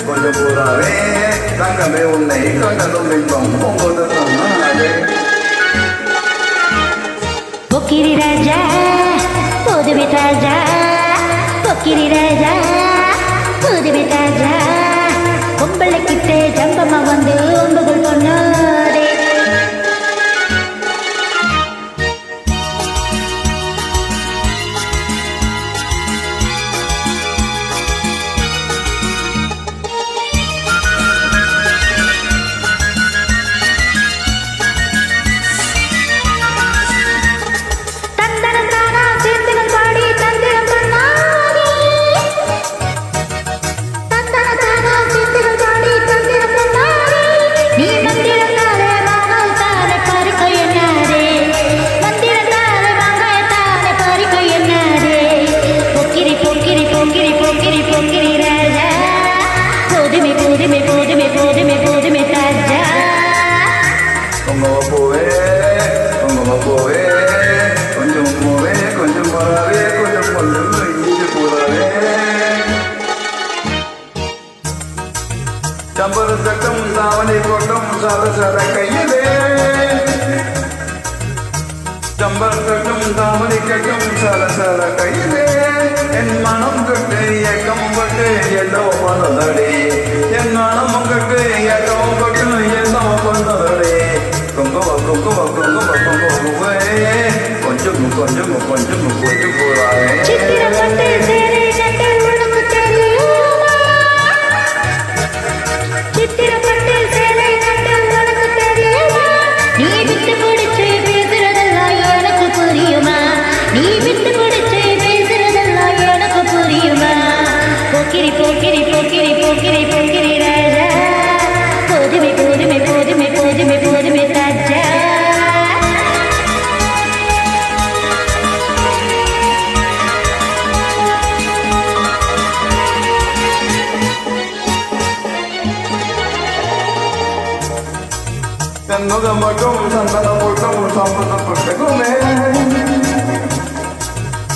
கொஞ்சம் புறாவே தங்கமே உன்னை கண்டதும் இன்பம் பொங்குது சொன்னாலே. பொக்கிரி ராஜா புதுவி ராஜா பொக்கிரி ராஜா புதுவி ராஜா பொம்பளை கிட்டே ஜம்பமா வந்து ஒன்புகள் பொண்ணாதே. கொஞ்சம் போவே கொஞ்சம் போறாவே கொஞ்சம் கொஞ்சம் இஞ்சி போறாவே. சம்பர சட்டம் தாவணி கோட்டம் சாத சாத கையிலே சம்பர சட்டம் தாவணி கட்டம் சாத சாத கையிலே என் மனம் கட்டு ஏக்கம் பட்டு எல்லோ பண்ணதடி என் மனம் கட்டு ஏக்கம் பட்டு எல்லோ பண்ணதடி. கொஞ்சம் கொஞ்சம் கொஞ்சம் போறாங்க. நீ விட்டு பிடிச்சு பேசுறதெல்லாம் எனக்கு புரியுமா? நீ விட்டு பிடிச்சு பேசுறதெல்லாம் எனக்கு புரியுமா? போக்கிரி போக்கிரி போக்கிரி போக்கிரி போக்கிரி ராஜா போதுமே போதுமே போதுமே போதுமே போதுமே ராஜா. கண்ணுகம் மட்டும் சந்தனம் மட்டும் சம்மதப்பட்டுக்குமே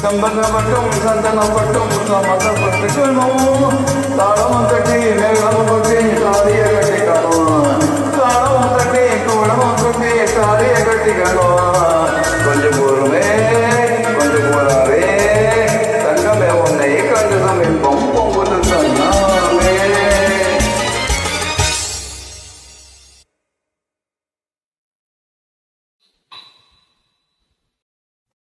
சம்பந்தம் மட்டும் சந்தனம் மட்டும் சம்மதப்பட்டுக்கணும். தாளம் கட்டி மேகம் கட்டி தாலிய கட்டிக்கணும். தாளம் கட்டி கூடம் கட்டி தாலிய கட்டிக்கணும். கொஞ்சம் போருமே கொஞ்சம் போறாவே தங்கமே உன்னை கண்டுதான்